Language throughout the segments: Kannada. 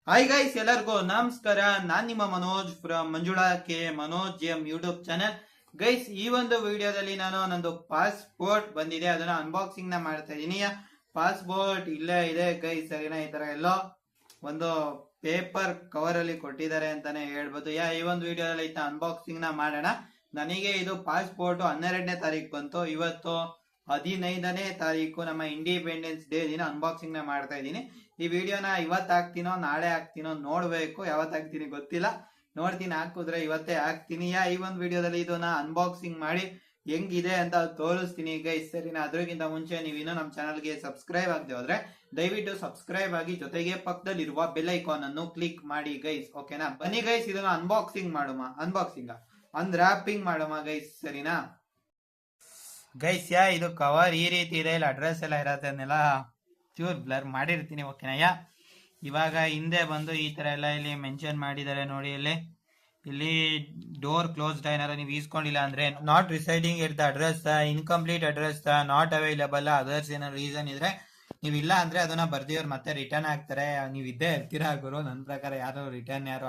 ಹಾಯ್ ಗೈಸ್, ಎಲ್ಲರಿಗೂ ನಮಸ್ಕಾರ. ನಾನ್ ನಿಮ್ಮ Manoj from Manjula K Manoj M YouTube channel. Guys, ಈ ಒಂದು ವಿಡಿಯೋದಲ್ಲಿ ನಾನು ನಂದು ಪಾಸ್ಪೋರ್ಟ್ ಬಂದಿದೆ, ಅದನ್ನ ಅನ್ಬಾಕ್ಸಿಂಗ್ ನ ಮಾಡ್ತಾ ಇದೀನಿ. ಪಾಸ್ಪೋರ್ಟ್ ಇಲ್ಲೇ ಇದೆ ಗೈಸ್, ಸರಿನಾ? ಈ ತರ ಎಲ್ಲೋ ಒಂದು ಪೇಪರ್ ಕವರ್ ಅಲ್ಲಿ ಕೊಟ್ಟಿದ್ದಾರೆ ಅಂತಾನೆ ಹೇಳ್ಬೋದು. ಈ ಒಂದು ವಿಡಿಯೋದಲ್ಲಿ ಅನ್ಬಾಕ್ಸಿಂಗ್ ನ ಮಾಡೋಣ. ನನಗೆ ಇದು ಪಾಸ್ಪೋರ್ಟ್ 12ನೇ ತಾರೀಕು ಬಂತು. ಇವತ್ತು 15ನೇ ತಾರೀಕು, ನಮ್ಮ ಇಂಡಿಪೆಂಡೆನ್ಸ್ ಡೇ ದಿನ ಅನ್ಬಾಕ್ಸಿಂಗ್ ನ ಮಾಡ್ತಾ ಇದ್ದೀನಿ. ಈ ವಿಡಿಯೋನ ಇವತ್ತು ಹಾಕ್ತೀನೋ ನಾಳೆ ಹಾಕ್ತೀನೋ ನೋಡ್ಬೇಕು. ಯಾವತ್ತು ಹಾಕ್ತೀನಿ ಗೊತ್ತಿಲ್ಲ, ನೋಡ್ತೀನಿ. ಹಾಕಿದ್ರೆ ಇವತ್ತೇ ಹಾಕ್ತೀನಿ. ಈ ಒಂದು ವಿಡಿಯೋದಲ್ಲಿ ಇದನ್ನ ಅನ್ಬಾಕ್ಸಿಂಗ್ ಮಾಡಿ ಹೆಂಗಿದೆ ಅಂತ ತೋರಿಸ್ತೀನಿ ಗೈಸ್, ಸರಿನಾ? ಅದ್ರಕ್ಕಿಂತ ಮುಂಚೆ ನೀವಿನ್ನೂ ನಮ್ಮ ಚಾನಲ್ಗೆ ಸಬ್ಸ್ಕ್ರೈಬ್ ಆಗದೆ ಹೋದ್ರೆ ದಯವಿಟ್ಟು ಸಬ್ಸ್ಕ್ರೈಬ್ ಆಗಿ, ಜೊತೆಗೆ ಪಕ್ಕದಲ್ಲಿರುವ ಬೆಲ್ ಐಕಾನ್ ಅನ್ನು ಕ್ಲಿಕ್ ಮಾಡಿ ಗೈಸ್, ಓಕೆನಾ? ಬನ್ನಿ ಗೈಸ್, ಇದನ್ನ ಅನ್ಬಾಕ್ಸಿಂಗ್ ಮಾಡುವ. ಅನ್ಬಾಕ್ಸಿಂಗ್ ಅನ್ರಾಪಿಂಗ್ ಮಾಡುವ ಗೈಸ್, ಸರಿನಾ? ಗೈಸ್, ಇದು ಕವರ್ ಈ ರೀತಿ ಇದೆ. ಇಲ್ಲಿ ಅಡ್ರೆಸ್ ಎಲ್ಲ ಇರತ್ತೆ, ಅದನ್ನೆಲ್ಲ ಚೂರ್ ಬ್ಲರ್ ಮಾಡಿರ್ತೀನಿ, ಓಕೆನಾ? ಇವಾಗ ಹಿಂದೆ ಬಂದು ಈ ತರ ಎಲ್ಲ ಇಲ್ಲಿ ಮೆನ್ಷನ್ ಮಾಡಿದ್ದಾರೆ ನೋಡಿ. ಇಲ್ಲಿ ಡೋರ್ ಕ್ಲೋಸ್ಡ್, ಏನಾರ ನೀವು ಈಸ್ಕೊಂಡಿಲ್ಲ ಅಂದ್ರೆ not residing at the address, incomplete address, not available, others ಏನೋ ರೀಸನ್ ಇದ್ರೆ ನೀವು ಇಲ್ಲ ಅಂದ್ರೆ ಅದನ್ನ ಬರ್ದಿವ್ರು ಮತ್ತೆ ರಿಟರ್ನ್ ಹಾಕ್ತಾರೆ. ನೀವು ಇದ್ದೇ ಇರ್ತೀರಾ ಗುರು, ನನ್ನ ಪ್ರಕಾರ ಯಾರು ರಿಟರ್ನ್ ಯಾರು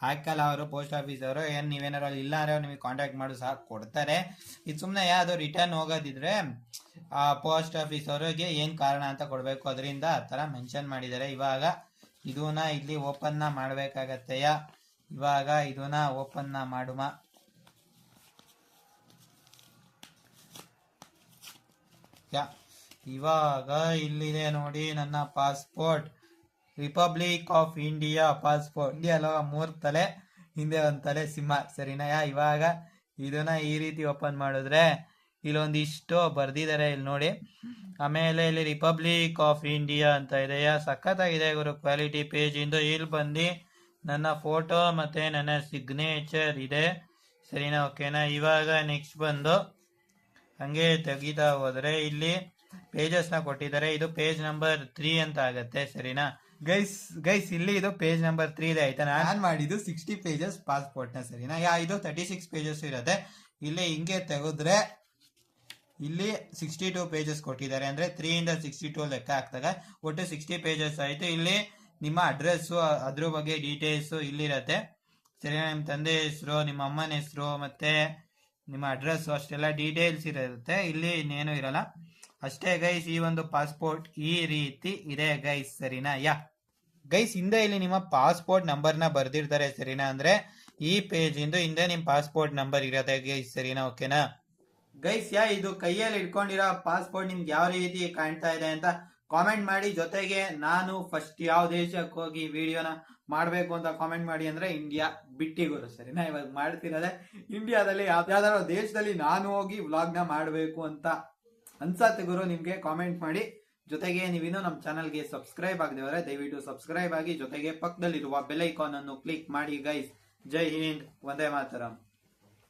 ಹಾಕಲ್ಲ. ಅವರು ಪೋಸ್ಟ್ ಆಫೀಸ್ ಅವರು ನೀವೇನಾರು ಇಲ್ಲ ಅಂದ್ರೆ ನಿಮಗೆ ಕಾಂಟ್ಯಾಕ್ಟ್ ಮಾಡಿ ಸಹ ಕೊಡ್ತಾರೆ. ಇದು ಸುಮ್ಮನೆ ಯಾವ್ದು ರಿಟರ್ನ್ ಹೋಗೋದಿದ್ರೆ ಆ ಪೋಸ್ಟ್ ಆಫೀಸ್ ಅವರಿಗೆ ಏನ್ ಕಾರಣ ಅಂತ ಕೊಡ್ಬೇಕು, ಅದರಿಂದ ಆ ತರ ಮೆನ್ಷನ್ ಮಾಡಿದ್ದಾರೆ. ಇವಾಗ ಇದನ್ನ ಇಲ್ಲಿ ಓಪನ್ ಮಾಡ್ಬೇಕಾಗತ್ತೆ. ಇವಾಗ ಇದನ್ನ ಓಪನ್ ಮಾಡುವ. ಇವಾಗ ಇಲ್ಲಿದೆ ನೋಡಿ ನನ್ನ passport, republic of India passport. India ಅಲ್ವಾ, 3 ತಲೆ, ಹಿಂದೆ 1 ತಲೆ ಸಿಂಹ, ಸರಿನಾ? ಇವಾಗ ಇದನ್ನ ಈ ರೀತಿ ಓಪನ್ ಮಾಡಿದ್ರೆ ಇಲ್ಲೊಂದಿಷ್ಟು ಬರ್ದಿದ್ದಾರೆ, ಇಲ್ಲಿ ನೋಡಿ. ಆಮೇಲೆ ಇಲ್ಲಿ ರಿಪಬ್ಲಿಕ್ ಆಫ್ ಇಂಡಿಯಾ ಅಂತ ಇದೆ. ಸಖತ್ತಾಗಿದೆ ಗುರು ಕ್ವಾಲಿಟಿ ಪೇಜ್ ಇಂದು. ಇಲ್ಲಿ ಬಂದು ನನ್ನ ಫೋಟೋ ಮತ್ತೆ ನನ್ನ ಸಿಗ್ನೇಚರ್ ಇದೆ, ಸರಿನಾ? ಓಕೆನಾ? ಇವಾಗ ನೆಕ್ಸ್ಟ್ ಬಂದು ಹಂಗೆ ತೆಗಿತಾ ಹೋದ್ರೆ ಇಲ್ಲಿ ಪೇಜಸ್ ನ ಕೊಟ್ಟಿದ್ದಾರೆ. ಇದು ಪೇಜ್ ನಂಬರ್ 3 ಅಂತ ಆಗತ್ತೆ, ಸರಿನಾ? ಗೈಸ್ ಇಲ್ಲಿ ಇದು ಪೇಜ್ ನಂಬರ್ 3 ಇದೆ, ಆಯ್ತಾ? ನಾನ್ ಮಾಡಿದ್ದು 60 ಪೇಜಸ್ ಪಾಸ್ಪೋರ್ಟ್ ನ, ಸರಿನಾ? ಇದು 36 ಪೇಜಸ್ ಇರುತ್ತೆ. ಇಲ್ಲಿ ಹಿಂಗೆ ತೆಗೆದ್ರೆ ಇಲ್ಲಿ 62 ಪೇಜಸ್ ಕೊಟ್ಟಿದ್ದಾರೆ. ಅಂದ್ರೆ 3 ಇಂದ 62 ಲೆಕ್ಕ ಹಾಕ್ದಾಗ ಒಟ್ಟು 60 ಪೇಜಸ್ ಆಯ್ತು. ಇಲ್ಲಿ ನಿಮ್ಮ ಅಡ್ರೆಸ್, ಅದ್ರ ಬಗ್ಗೆ ಡೀಟೇಲ್ಸ್ ಇಲ್ಲಿರತ್ತೆ, ಸರಿನಾ? ನಿಮ್ಮ ತಂದೆ ಹೆಸರು, ನಿಮ್ಮ ಅಮ್ಮನ ಹೆಸರು, ಮತ್ತೆ ನಿಮ್ಮ ಅಡ್ರೆಸ್, ಅಷ್ಟೆಲ್ಲ ಡೀಟೇಲ್ಸ್ ಇರುತ್ತೆ. ಇಲ್ಲಿ ಇನ್ನೇನು ಇರಲ್ಲ ಅಷ್ಟೇ ಗೈಸ್. ಈ ಒಂದು ಪಾಸ್ಪೋರ್ಟ್ ಈ ರೀತಿ ಇದೆ ಗೈಸ್, ಸರಿನಾ? ಗೈಸ್, ಹಿಂದೆ ಇಲ್ಲಿ ನಿಮ್ಮ ಪಾಸ್ಪೋರ್ಟ್ ನಂಬರ್ ನ ಬರ್ದಿರ್ತಾರೆ, ಸರಿನಾ? ಅಂದ್ರೆ ಈ ಪೇಜ್ ಇಂದು ಹಿಂದೆ ನಿಮ್ ಪಾಸ್ಪೋರ್ಟ್ ನಂಬರ್ ಇರತ್ತೆ ಗೈಸ್, ಸರಿನಾ? ಓಕೆನಾ ಗೈಸ್? ಇದು ಕೈಯಲ್ಲಿ ಇಟ್ಕೊಂಡಿರೋ ಪಾಸ್ಪೋರ್ಟ್ ನಿಮ್ಗೆ ಯಾವ ರೀತಿ ಕಾಣ್ತಾ ಇದೆ ಅಂತ ಕಾಮೆಂಟ್ ಮಾಡಿ. ಜೊತೆಗೆ ನಾನು ಫಸ್ಟ್ ಯಾವ ದೇಶಕ್ಕೆ ಹೋಗಿ ವಿಡಿಯೋನ ಮಾಡ್ಬೇಕು ಅಂತ ಕಾಮೆಂಟ್ ಮಾಡಿ ಅಂದ್ರೆ ಇಂಡಿಯಾ ಬಿಟ್ಟಿಗೋರು, ಸರಿನಾ? ಇವಾಗ ಮಾಡ್ತಿರೋದೆ ಇಂಡಿಯಾದಲ್ಲಿ. ಯಾವ್ದಾದ್ರು ದೇಶದಲ್ಲಿ ನಾನು ಹೋಗಿ ವ್ಲಾಗ್ ನ ಮಾಡ್ಬೇಕು ಅಂತ ಅನ್ಸತ್ತೆ ಗುರು ನಿಮ್ಗೆ, ಕಾಮೆಂಟ್ ಮಾಡಿ. ಜೊತೆಗೆ ನೀವಿನ್ನೂ ನಮ್ಮ ಚಾನಲ್ಗೆ ಸಬ್ಸ್ಕ್ರೈಬ್ ಆಗದೆ ದಯವಿಟ್ಟು ಸಬ್ಸ್ಕ್ರೈಬ್ ಆಗಿ, ಜೊತೆಗೆ ಪಕ್ಕದಲ್ಲಿರುವ ಬೆಲ್ ಐಕಾನ್ ಅನ್ನು ಕ್ಲಿಕ್ ಮಾಡಿ ಗೈಸ್. ಜೈ ಹಿಂದ್, ವಂದೇ ಮಾತರಂ.